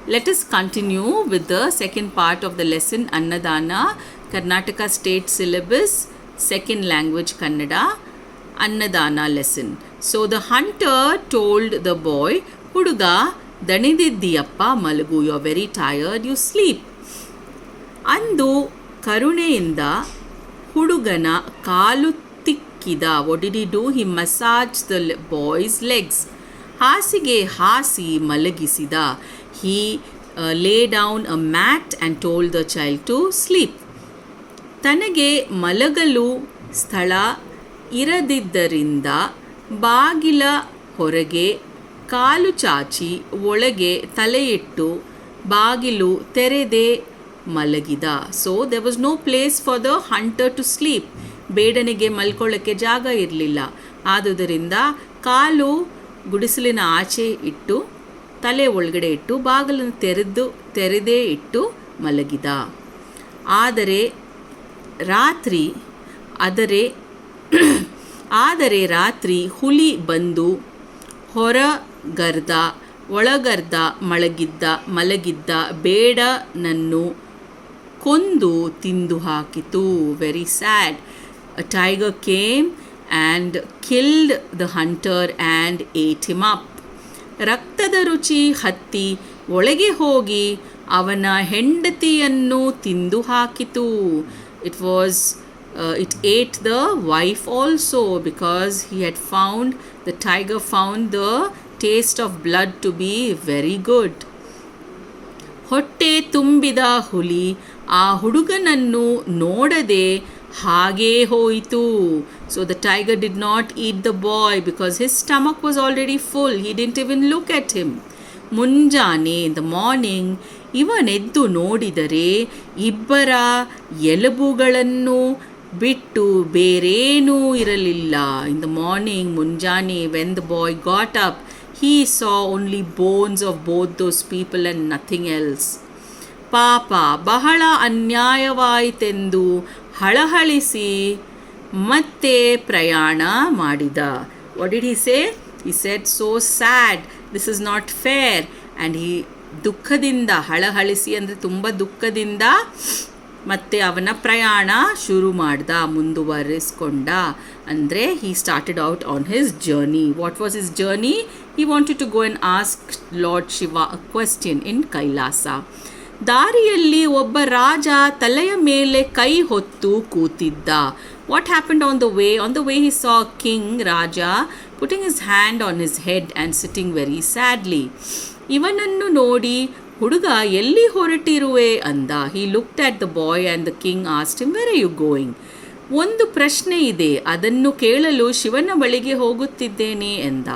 Let us continue with the second part of the lesson, Annadana, Karnataka State Syllabus, second language Kannada, Annadana lesson. So the hunter told the boy, Huduga, ದಣಿದಿದ್ದೀಯಪ್ಪ ಮಲಗು, you are very tired, you sleep. ಅಂದು ಕರುಣೆಯಿಂದ ಹುಡುಗನ ಕಾಲು ತಿಕ್ಕಿದ. What did he do? He massage the boy's legs. ಹಾಸಿಗೆ ಹಾಸಿ ಮಲಗಿಸಿದ. He lay down a mat and told the child to sleep. ತನಗೆ ಮಲಗಲು ಸ್ಥಳ ಇರದಿದ್ದರಿಂದ ಬಾಗಿಲ ಹೊರಗೆ ಕಾಲು ಚಾಚಿ ಒಳಗೆ ತಲೆಯಿಟ್ಟು ಬಾಗಿಲು ತೆರೆದೇ ಮಲಗಿದ. So there was no place for the hunter to sleep. ಬೇಡನಿಗೆ ಮಲ್ಕೊಳ್ಳೋಕ್ಕೆ ಜಾಗ ಇರಲಿಲ್ಲ. ಆದುದರಿಂದ ಕಾಲು ಗುಡಿಸಲಿನ ಆಚೆ ಇಟ್ಟು ತಲೆ ಒಳಗಡೆ ಇಟ್ಟು ಬಾಗಿಲನ್ನು ತೆರೆದೇ ಇಟ್ಟು ಮಲಗಿದ. ಆದರೆ ರಾತ್ರಿ ಹುಲಿ ಬಂದು ಒಳಗರ್ದ ಮಲಗಿದ್ದ ಬೇಡನನ್ನು ಕೊಂದು ತಿಂದು ಹಾಕಿತು. Very sad. A tiger came and killed the hunter and ate him up. ರಕ್ತದ ರುಚಿ ಹತ್ತಿ ಒಳಗೆ ಹೋಗಿ ಅವನ ಹೆಂಡತಿಯನ್ನು ತಿಂದು ಹಾಕಿತು. It ate the wife also because the tiger found the taste of blood to be very good. ಹೊಟ್ಟೆ ತುಂಬಿದ ಹುಲಿ ಆ ಹುಡುಗನನ್ನು ನೋಡದೆ ಹಾಗೇ ಹೋಯಿತು. So the tiger did not eat the boy because his stomach was already full. He didn't even look at him. ಮುಂಜಾನೆ, in the morning, ಇವನೆದ್ದು ನೋಡಿದರೆ ಇಬ್ಬರ ಎಲುಬುಗಳನ್ನು ಬಿಟ್ಟು ಬೇರೇನೂ ಇರಲಿಲ್ಲ. In the morning, ಮುಂಜಾನೆ, when the boy got up, he saw only bones of both those people and nothing else. ಪಾಪ, ಬಹಳ ಅನ್ಯಾಯವಾಯಿತೆಂದು ಹಳಹಳಿಸಿ ಮತ್ತೆ ಪ್ರಯಾಣ ಮಾಡಿದ. What did he say? He said, so sad, this is not fair. And he ದುಃಖದಿಂದ, ಹಳಹಳಿಸಿ ಅಂದರೆ ತುಂಬ ದುಃಖದಿಂದ ಮತ್ತೆ ಅವನ ಪ್ರಯಾಣ ಶುರು ಮುಂದುವರಿಸ್ಕೊಂಡ. ಅಂದರೆ he started out on his journey. What was his journey? He wanted to go and ask Lord Shiva a question in Kailasa. ದಾರಿಯಲ್ಲಿ ಒಬ್ಬ ರಾಜ ತಲೆಯ ಮೇಲೆ ಕೈ ಹೊತ್ತು ಕೂತಿದ್ದ. What happened on the way? On the way he saw a king, Raja, putting his hand on his head and sitting very sadly. ಇವನನ್ನು ನೋಡಿ, ಹುಡುಗ ಎಲ್ಲಿ ಹೊರಟಿರುವೆ ಅಂದ. He looked at the boy and the king asked him, where are you going? ಒಂದು ಪ್ರಶ್ನೆ ಇದೆ, ಅದನ್ನು ಕೇಳಲು ಶಿವನ ಬಳಿಗೆ ಹೋಗುತ್ತಿದ್ದೇನೆ ಎಂದ.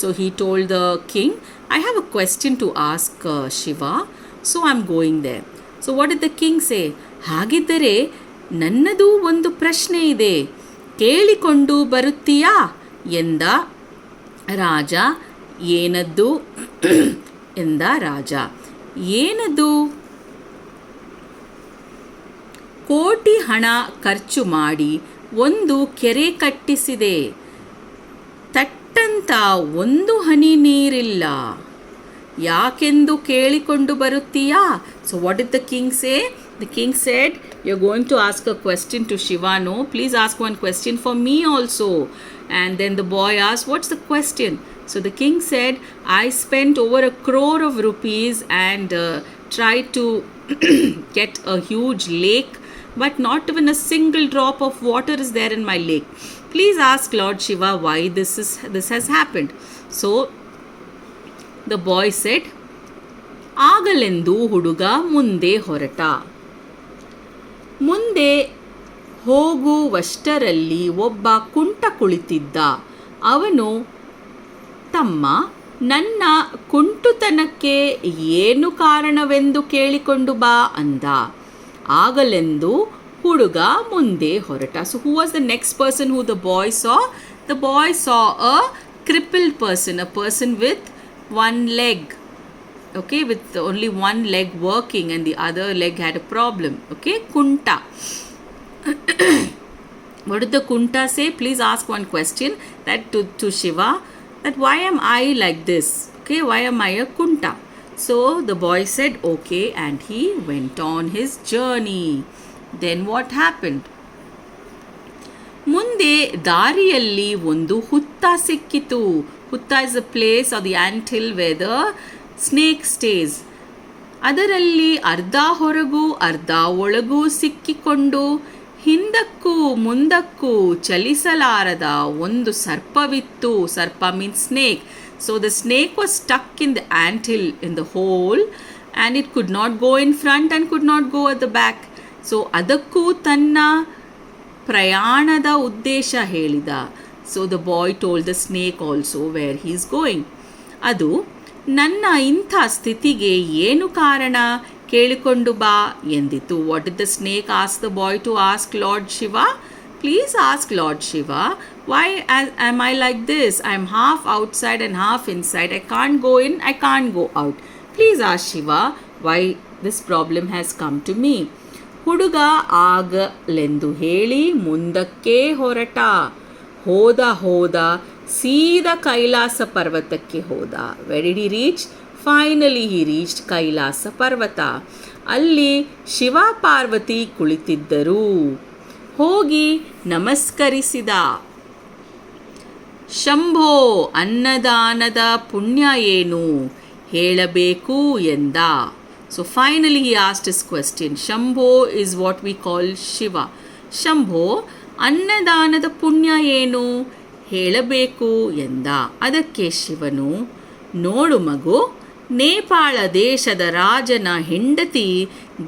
So he told the king, I have a question to ask Shiva. So I'm going there. So what did the king say? ಹಾಗಿದ್ದರೆ ನನ್ನದು ಒಂದು ಪ್ರಶ್ನೆ ಇದೆ, ಕೇಳಿಕೊಂಡು ಬರುತ್ತೀಯಾ ಎಂದ ರಾಜ. ಏನದ್ದು ಎಂದ ರಾಜ. ಏನದು? ಕೋಟಿ ಹಣ ಖರ್ಚು ಮಾಡಿ ಒಂದು ಕೆರೆ ಕಟ್ಟಿಸಿದೆ, ತಟ್ಟಂತ ಒಂದು ಹನಿ ನೀರಿಲ್ಲ, ಯಾಕೆಂದು ಕೇಳಿಕೊಂಡು ಬರುತ್ತೀಯಾ? So what did the king say? The king said, you're going to ask a question to Shiva, no? Please ask one question for me also. And then the boy asked, what's the question? So the king said, I spent over 1 crore of rupees and tried to get a huge lake, but not even a single drop of water is there in my lake. Please ask Lord Shiva why this has happened. So the boy said, ಆಗಲೆಂದು ಹುಡುಗ ಮುಂದೆ ಹೊರಟ. ಮುಂದೆ ಹೋಗುವಷ್ಟರಲ್ಲಿ ಒಬ್ಬ ಕುಂಟ ಕುಳಿತಿದ್ದ. ಅವನು, ತಮ್ಮ, ನನ್ನ ಕುಂಟುತನಕ್ಕೆ ಏನು ಕಾರಣವೆಂದು ಕೇಳಿಕೊಂಡು ಬಾ ಅಂದ. ಆಗಲೆಂದು ಹುಡುಗ ಮುಂದೆ ಹೊರಟ. So who was the next person who the boy saw? The boy saw a crippled person, a person with one leg. Okay, with only one leg working and the other leg had a problem. Okay, kunta. What did the kunta say? Please ask one question that to Shiva, that why am I like this? Okay, why am I a kunta? So the boy said okay, and he went on his journey. Then what happened? ಮುಂದೆ ದಾರಿಯಲ್ಲಿ ಒಂದು ಹುತ್ತ ಸಿಕ್ಕಿತು. ಹುತ್ತ is a place of the anthill where the snake stays. ಅದರಲ್ಲಿ ಅರ್ಧ ಹೊರಗೂ ಅರ್ಧ ಒಳಗೂ ಸಿಕ್ಕಿಕೊಂಡು ಹಿಂದಕ್ಕೂ ಮುಂದಕ್ಕೂ ಚಲಿಸಲಾರದ ಒಂದು ಸರ್ಪವಿತ್ತು. ಸರ್ಪ means snake. So the snake was stuck in the anthill in the hole, and it could not go in front and could not go at the back. So ಅದಕ್ಕೂ ತನ್ನ ಪ್ರಯಾಣದ ಉದ್ದೇಶ ಹೇಳಿದ. So the boy told the snake also where he is going. ಅದು ನನ್ನ ಇಂಥ ಸ್ಥಿತಿಗೆ ಏನು ಕಾರಣ ಕೇಳಿಕೊಂಡು ಬಾ ಎಂದಿತು. What did the snake ask the boy to ask Lord Shiva? Please ask Lord Shiva, why am I like this? I am half outside and half inside. I can't go in, I can't go out. Please ask Shiva why this problem has come to me. ಹುಡುಗ ಆಗಲೆಂದು ಹೇಳಿ ಮುಂದಕ್ಕೆ ಹೊರಟ. ಹೋದ ಸೀದಾ ಕೈಲಾಸ ಪರ್ವತಕ್ಕೆ ಹೋದ. Where did he reach? Finally he reached Kailasa ಪರ್ವತ. ಅಲ್ಲಿ ಶಿವ ಪಾರ್ವತಿ ಕುಳಿತಿದ್ದರು. ಹೋಗಿ ನಮಸ್ಕರಿಸಿದ. ಶಂಭೋ, ಅನ್ನದಾನದ ಪುಣ್ಯ ಏನು ಹೇಳಬೇಕು ಎಂದ. So finally he asked his question. Shambho is what we call Shiva. ಶಂಭೋ, ಅನ್ನದಾನದ ಪುಣ್ಯ ಏನು ಹೇಳಬೇಕು ಎಂದ. ಅದಕ್ಕೆ ಶಿವನು, ನೋಡು ಮಗು, ನೇಪಾಳ ದೇಶದ ರಾಜನ ಹೆಂಡತಿ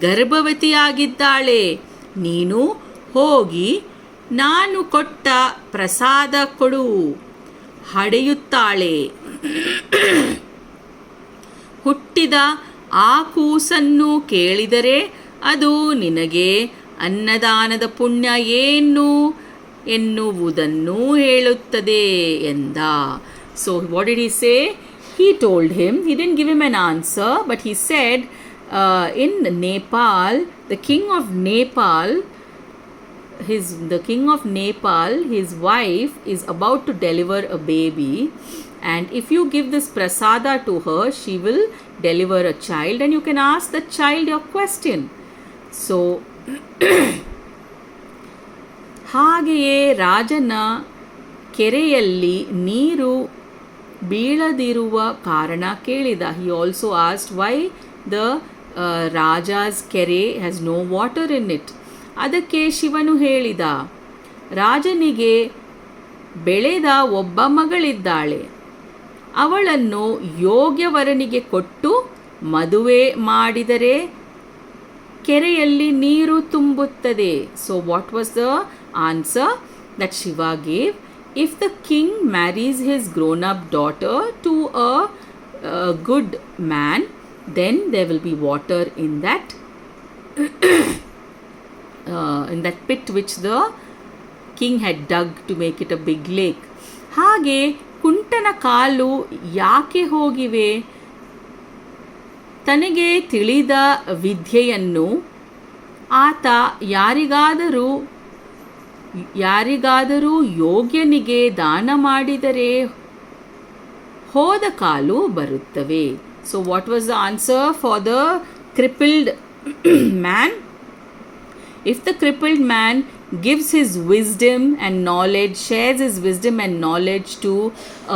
ಗರ್ಭವತಿಯಾಗಿದ್ದಾಳೆ. ನೀನು ಹೋಗಿ ನಾನು ಕೊಟ್ಟ ಪ್ರಸಾದ ಕೊಡು. ಹಡೆಯುತ್ತಾಳೆ. ಹುಟ್ಟಿದ ಆ ಕೂಸನ್ನು ಕೇಳಿದರೆ ಅದು ನಿನಗೆ ಅನ್ನದಾನದ ಪುಣ್ಯ ಏನು ಎನ್ನುವುದನ್ನು ಹೇಳುತ್ತದೆ ಎಂದ. So what did he say? He told him, he didn't give him an answer, but he said in Nepal, the king of Nepal, his wife is about to deliver a baby, and if you give this prasada to her, she will deliver a child, and you can ask the child your question. So ಹಾಗೆಯೇ ರಾಜನ ಕೆರೆಯಲ್ಲಿ ನೀರು ಬೀಳದಿರುವ ಕಾರಣ ಕೇಳಿದ. He also asked why the Raja's ಕೆರೆ has no water in it. ಅದಕ್ಕೆ ಶಿವನು ಹೇಳಿದ, ರಾಜನಿಗೆ ಬೆಳೆದ ಒಬ್ಬ ಮಗಳಿದ್ದಾಳೆ. ಅವಳನ್ನು ಯೋಗ್ಯವರನಿಗೆ ಕೊಟ್ಟು ಮದುವೆ ಮಾಡಿದರೆ ಕೆರೆಯಲ್ಲಿ ನೀರು ತುಂಬುತ್ತದೆ. So what was the answer that Shiva gave? If the king marries his grown-up daughter to a good man, then there will be water in that pit which the king had dug to make it a big lake. ಹಾಗೆ ಕುಂಟನ ಕಾಲು ಯಾಕೆ ಹೋಗಿವೆ? ತನಗೆ ತಿಳಿದ ವಿದ್ಯೆಯನ್ನು ಆತ ಯಾರಿಗಾದರೂ ಯೋಗ್ಯನಿಗೆ ದಾನ ಮಾಡಿದರೆ ಹೋದ ಕಾಲು ಬರುತ್ತವೆ. So what was the answer for the crippled man? If the crippled man gives his wisdom and knowledge, shares his wisdom and knowledge to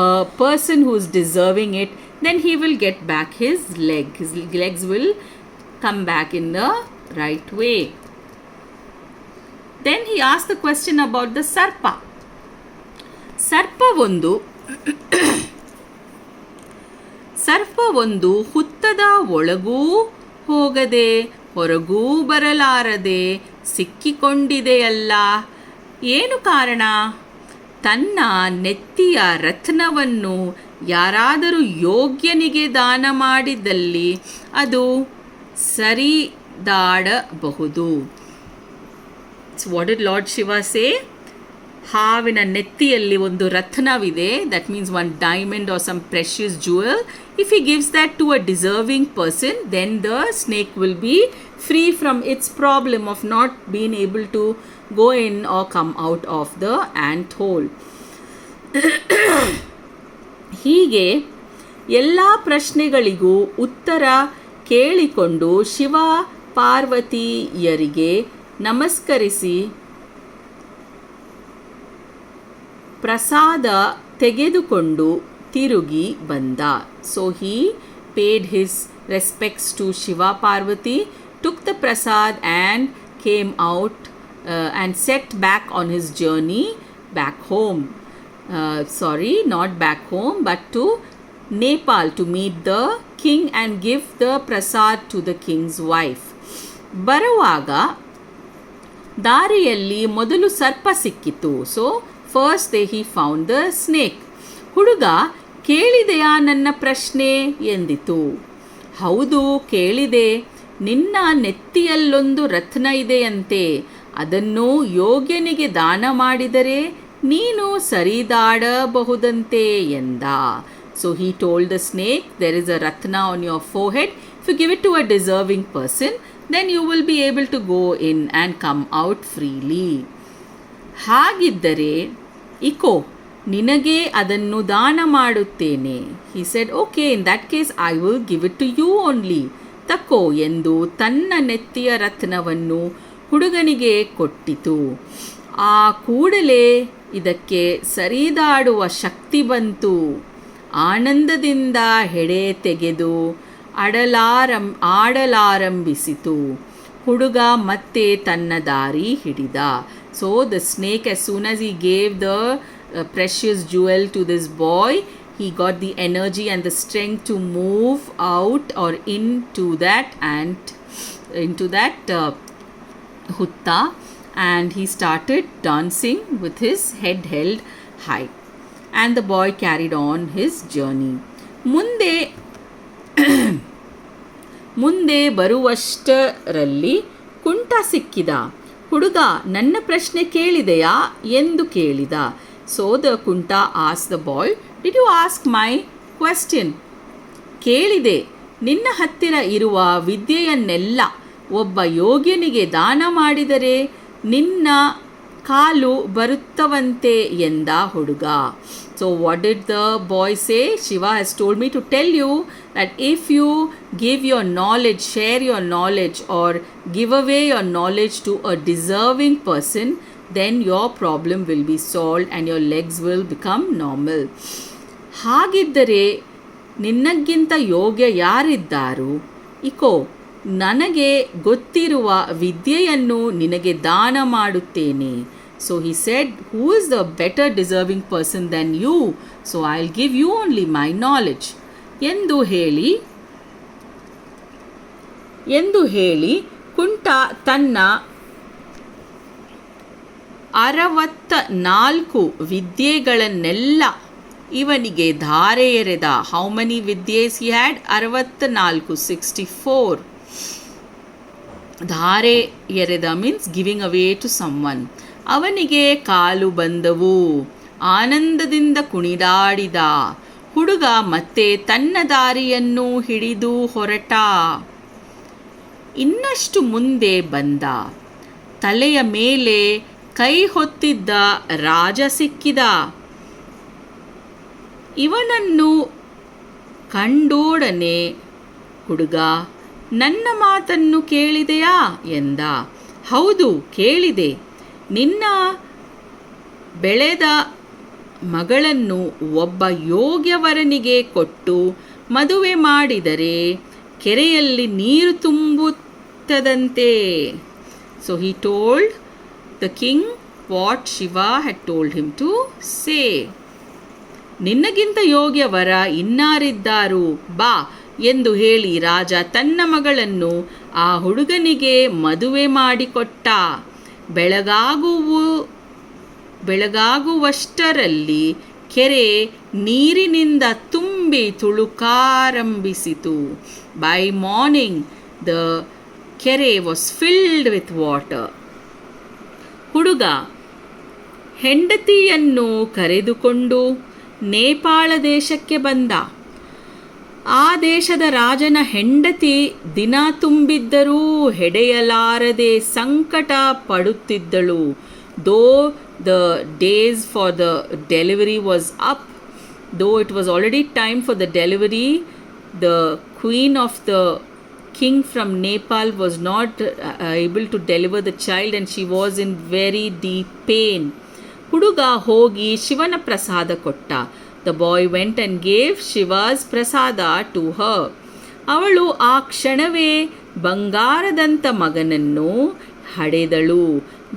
a person who is deserving it, then he will get back his leg. His legs will come back in the right way. Then he asked the question about the sarpa. ಸರ್ಪ ಒಂದು ಹುತ್ತದ ಒಳಗೂ ಹೋಗದೆ ಹೊರಗೂ ಬರಲಾರದೆ ಸಿಕ್ಕಿಕೊಂಡಿದೆಯಲ್ಲ, ಏನು ಕಾರಣ? ತನ್ನ ನೆತ್ತಿಯ ರತ್ನವನ್ನು ಯಾರಾದರೂ ಯೋಗ್ಯನಿಗೆ ದಾನ ಮಾಡಿದಲ್ಲಿ ಅದು ಸರಿದಾಡಬಹುದು. So what did Lord Shiva say? ಹಾವಿನ ನೆತ್ತಿಯಲ್ಲಿ ಒಂದು ರತ್ನವಿದೆ, that means one diamond or some precious jewel. If he gives that to a deserving person, then the snake will be free from its problem of not being able to go in or come out of the ant hole. ಹೀಗೆ ಎಲ್ಲ ಪ್ರಶ್ನೆಗಳಿಗೂ ಉತ್ತರ ಕೇಳಿಕೊಂಡು ಶಿವ ಪಾರ್ವತಿಯರಿಗೆ ನಮಸ್ಕರಿಸಿ ಪ್ರಸಾದ ತೆಗೆದುಕೊಂಡು ತಿರುಗಿ ಬಂದ. So he paid his respects to Shiva Parvati, took the prasad and came out and set back on his journey back home. Not back home, but to Nepal to meet the king and give the prasad to the king's wife. ಬರುವಾಗ ದಾರಿಯಲ್ಲಿ ಮೊದಲು ಸರ್ಪ ಸಿಕ್ಕಿತು. So first they he found the snake. ಹುಡುಗ ಕೇಳಿದೆಯಾ ನನ್ನ ಪ್ರಶ್ನೆ ಎಂದಿತು. ಹೌದು ಕೇಳಿದೆ. ನಿನ್ನ ನೆತ್ತಿಯಲ್ಲೊಂದು ರತ್ನ ಇದೆಯಂತೆ, ಅದನ್ನು ಯೋಗ್ಯನಿಗೆ ದಾನ ಮಾಡಿದರೆ ನೀನು ಸರಿದಾಡಬಹುದಂತೆ ಎಂದ. So he told the snake, there is a ratna on your forehead. If you give it to a deserving person, then you will be able to go in and come out freely. ಹಾಗಿದ್ದರೆ eco, ನಿನಗೆ ಅದನ್ನು ದಾನ ಮಾಡುತ್ತೇನೆ. He said, okay, in that case I will give it to you only. ತಕೋ ಎಂದು ತನ್ನ ನೆತ್ತಿಯ ರತ್ನವನ್ನು ಹುಡುಗನಿಗೆ ಕೊಟ್ಟಿತು. ಆ ಕೂಡಲೇ ಇದಕ್ಕೆ ಸರಿದಾಡುವ ಶಕ್ತಿ ಬಂತು. ಆನಂದದಿಂದ ಹೆಡೆ ತೆಗೆದು ಆಡಲಾರಂಭಿಸಿತು. ಹುಡುಗ ಮತ್ತೆ ತನ್ನ ದಾರಿ ಹಿಡಿದ. So the snake, as soon as he gave the precious jewel to this boy, he got the energy and the strength to move out or into that hutta, and he started dancing with his head held high, and the boy carried on his journey. ಮುಂದೆ ಬರುವಷ್ಟರಲ್ಲಿ ಕುಂಟ ಸಿಕ್ಕಿದ. ಹುಡುಗ ನನ್ನ ಪ್ರಶ್ನೆ ಕೇಳಿದೆಯಾ ಎಂದು ಕೇಳಿದ. So the ಕುಂಟ asked the boy, did you ask my question? ಕೇಳಿದೆ. ನಿನ್ನ ಹತ್ತಿರ ಇರುವ ವಿದ್ಯೆಯನ್ನೆಲ್ಲ ಒಬ್ಬ ಯೋಗ್ಯನಿಗೆ ದಾನ ಮಾಡಿದರೆ ನಿನ್ನ ಕಾಲು ಬರುತ್ತವಂತೆ ಎಂದ ಹುಡುಗ. So what did the boy say? Shiva has told me to tell you that if you give your knowledge, share your knowledge or give away your knowledge to a deserving person, then your problem will be solved and your legs will become normal. ಹಾಗಿದ್ದರೆ ನಿನ್ನಕ್ಕಿಂತ ಯೋಗ್ಯ ಯಾರಿದ್ದಾರು? Eco, ನನಗೆ ಗೊತ್ತಿರುವ ವಿದ್ಯೆಯನ್ನು ನಿನಗೆ ದಾನ ಮಾಡುತ್ತೇನೆ. So he said, who is the better deserving person than you? So I'll give you only my knowledge. ಎಂದು ಹೇಳಿ ಕುಂಟ ತನ್ನ 64 ವಿದ್ಯೆಗಳನ್ನೆಲ್ಲ ಇವನಿಗೆ ಧಾರೆ ಎರೆದ. How many ವಿದ್ಯೆಸ್ he had? 64, 64. ಧಾರೆ ಎರೆದ means giving away to someone. ಅವನಿಗೆ ಕಾಲು ಬಂದವು. ಆನಂದದಿಂದ ಕುಣಿದಾಡಿದ. ಹುಡುಗ ಮತ್ತೆ ತನ್ನ ದಾರಿಯನ್ನು ಹಿಡಿದು ಹೊರಟ. ಇನ್ನಷ್ಟು ಮುಂದೆ ಬಂದ. ತಲೆಯ ಮೇಲೆ ಕೈ ಹೊತ್ತಿದ್ದ ರಾಜ ಸಿಕ್ಕಿದ. ಇವನನ್ನು ಕಂಡೋಡನೆ ಹುಡುಗ ನನ್ನ ಮಾತನ್ನು ಕೇಳಿದೆಯಾ ಎಂದ. ಹೌದು ಕೇಳಿದೆ. ನಿನ್ನ ಬೆಳೆದ ಮಗಳನ್ನು ಒಬ್ಬ ಯೋಗ್ಯವರನಿಗೆ ಕೊಟ್ಟು ಮದುವೆ ಮಾಡಿದರೆ ಕೆರೆಯಲ್ಲಿ ನೀರು ತುಂಬುತ್ತದಂತೆ. So he told the king what Shiva had told him to say. ನಿನ್ನಗಿಂತ ಯೋಗ್ಯವರ ಇನ್ನಾರಿದ್ದಾರು, ಬಾ ಎಂದು ಹೇಳಿ ರಾಜ ತನ್ನ ಮಗಳನ್ನು ಆ ಹುಡುಗನಿಗೆ ಮದುವೆ ಮಾಡಿಕೊಟ್ಟ. ಬೆಳಗಾಗುವಷ್ಟರಲ್ಲಿ ಕೆರೆ ನೀರಿನಿಂದ ತುಂಬಿ ತುಳುಕಾರಂಭಿಸಿತು. ಬೈ ಮಾರ್ನಿಂಗ್ ದ ಕೆರೆ ವಾಸ್ ಫಿಲ್ಡ್ ವಿತ್ ವಾಟರ್. ಹುಡುಗ ಹೆಂಡತಿಯನ್ನು ಕರೆದುಕೊಂಡು ನೇಪಾಳ ದೇಶಕ್ಕೆ ಬಂದ. ಆ ದೇಶದ ರಾಜನ ಹೆಂಡತಿ ದಿನ ತುಂಬಿದ್ದರೂ ಹೆಡೆಯಲಾರದೆ ಸಂಕಟ ಪಡುತ್ತಿದ್ದಳು. Though the days for the delivery was up, though it was already time for the delivery, the queen of the king from Nepal was not able to deliver the child, and she was in very deep pain. ಹುಡುಗ ಹೋಗಿ ಶಿವನ ಪ್ರಸಾದ ಕೊಟ್ಟ. The boy went and gave Shiva's prasada to her. ಅವಳು ಆ ಕ್ಷಣವೇ ಬಂಗಾರದಂಥ ಮಗನನ್ನು ಹಡೆದಳು.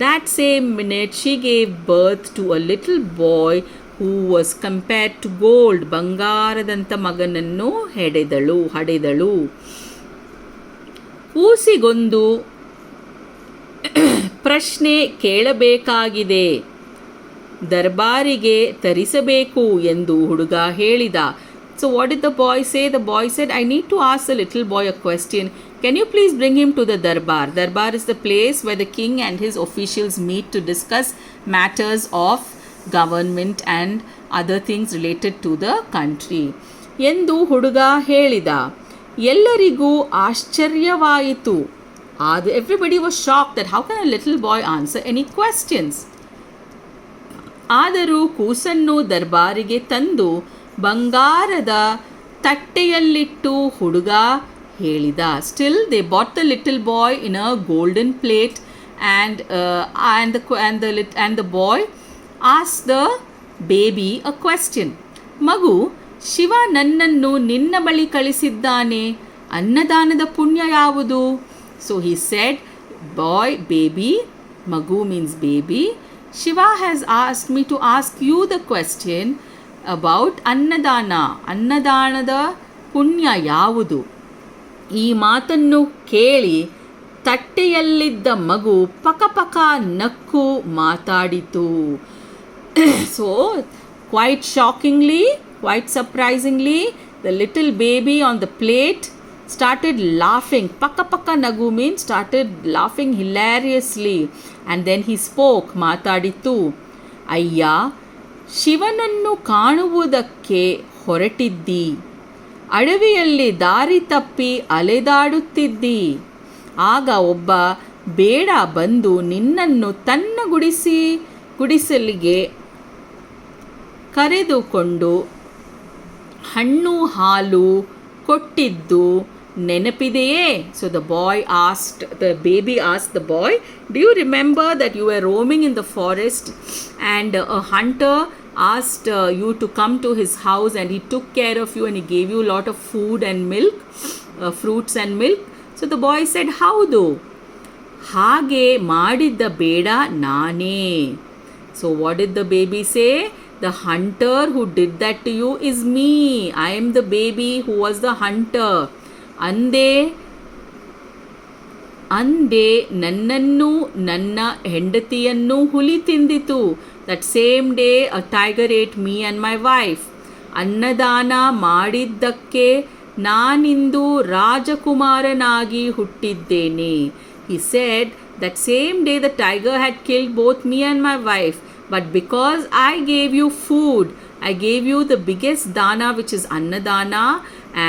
That same minute she gave birth to a little boy who was compared to gold. ಬಂಗಾರದಂಥ ಮಗನನ್ನು ಹಡೆದಳು. ಕೂಸಿಗೊಂದು ಪ್ರಶ್ನೆ ಕೇಳಬೇಕಾಗಿದೆ, ದರ್ಬಾರಿಗೆ ತರಿಸಬೇಕು ಎಂದು ಹುಡುಗ ಹೇಳಿದ. So what did the boy say? The boy said, I need to ask the little boy a question. Can you please bring him to the darbar? Darbar is the place where the king and his officials meet to discuss matters of government and other things related to the country. ಎಂದು ಹುಡುಗ ಹೇಳಿದ. ಎಲ್ಲರಿಗೂ ಆಶ್ಚರ್ಯವಾಯಿತು. Everybody was shocked that how can a little boy answer any questions? ಆದರೂ ಕೂಸನ್ನು ದರ್ಬಾರಿಗೆ ತಂದು ಬಂಗಾರದ ತಟ್ಟೆಯಲ್ಲಿಟ್ಟು ಹುಡುಗ ಹೇಳಿದ. Still they bought the little boy in a golden plate, and the boy asked the baby a question. ಮಗು, ಶಿವ ನನ್ನನ್ನು ನಿನ್ನ ಬಳಿ ಕಳಿಸಿದ್ದಾನೆ, ಅನ್ನದಾನದ ಪುಣ್ಯ ಯಾವುದು? So he said, boy, baby, ಮಗು means baby, Shiva has asked me to ask you the question about ಅನ್ನದಾನ. ಅನ್ನದಾನದ ಪುಣ್ಯ ಯಾವುದು? ಈ ಮಾತನ್ನು ಕೇಳಿ ತಟ್ಟೆಯಲ್ಲಿದ್ದ ಮಗು ಪಕಪಕ ನಕ್ಕು ಮಾತಾಡಿತು. So quite shockingly, quite surprisingly, the little baby on the plate started laughing. Paka nagu means started laughing hilariously. And then he spoke, ಮಾತಾಡಿತು. ಅಯ್ಯ, ಶಿವನನ್ನು ಕಾಣುವುದಕ್ಕೆ ಹೊರಟಿದ್ದಿ, ಅಡವಿಯಲ್ಲಿ ದಾರಿ ತಪ್ಪಿ ಅಲೆದಾಡುತ್ತಿದ್ದಿ. ಆಗ ಒಬ್ಬ ಬೇಡ ಬಂದು ನಿನ್ನನ್ನು ತನ್ನ ಗುಡಿಸಲಿಗೆ ಕರೆದುಕೊಂಡು ಹಣ್ಣು ಹಾಲು ಕೊಟ್ಟಿದ್ದು ನೆನಪಿದೆಯೇ? So the baby asked the boy, do you remember that you were roaming in the forest and a hunter asked you to come to his house, and he took care of you and he gave you a lot of food and milk, fruits and milk? So the boy said, ಹೌದು, ಹಾಗೆ ಮಾಡಿದ್ದ ಬೇಡ ನಾನೇ. So what did the baby say? The hunter who did that to you is me. I am the baby who was the hunter. ಅಂದೆ ನನ್ನನ್ನು ನನ್ನ ಹೆಂಡತಿಯನ್ನು ಹುಲಿ ತಿಂದಿತು. That same day a tiger ate me and my wife. ಅನ್ನದಾನ ಮಾಡಿದ್ದಕ್ಕೆ ನಾನಿಂದು ರಾಜಕುಮಾರನಾಗಿ ಹುಟ್ಟಿದ್ದೇನೆ. He said that same day the tiger had killed both me and my wife, but because I gave you food, I gave you the biggest dana, which is annadana,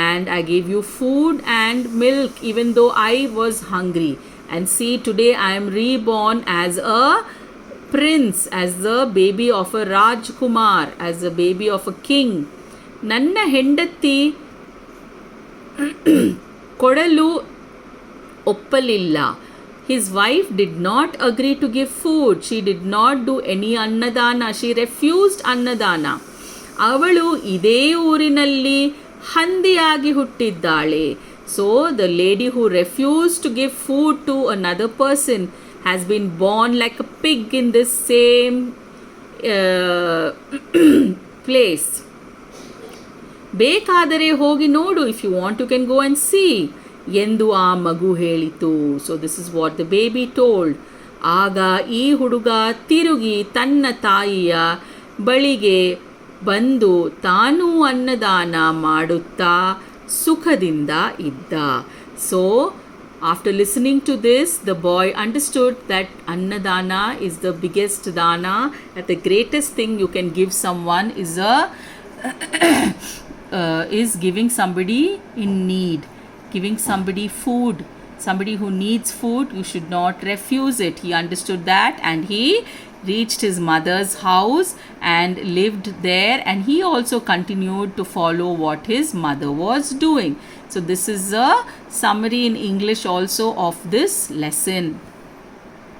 and I gave you food and milk even though I was hungry. And see, today I am reborn as a prince, as the baby of a Rajkumar, as the baby of a king. ನನ್ನ ಹೆಂಡತಿ ಕೊಡಲು ಒಪ್ಪಲಿಲ್ಲ. His wife did not agree to give food. She did not do any annadana. She refused annadana. ಅವಳು ಇದೇ ಊರಿನಲ್ಲಿ ಹಂದಿಯಾಗಿ ಹುಟ್ಟಿದ್ದಾಳೆ. So the lady who refused to give food to another person has been born like a pig in this same place. ಬೇಕಾದರೆ ಹೋಗಿ ನೋಡು. If you want, you can go and see. ಎಂದು ಆ ಮಗು ಹೇಳಿತು. So this is what the baby told. ಆಗ ಈ ಹುಡುಗ ತಿರುಗಿ ತನ್ನ ತಾಯಿಯ ಬಳಿಗೆ ಬಂದು ತಾನೂ ಅನ್ನದಾನ ಮಾಡುತ್ತಾ ಸುಖದಿಂದ ಇದ್ದ. So after listening to this, the boy understood that annadana is the biggest dana, that the greatest thing you can give someone is giving somebody in need, giving somebody food, somebody who needs food, you should not refuse it. He understood that, and he reached his mother's house and lived there, and he also continued to follow what his mother was doing. So this is a summary in English also of this lesson.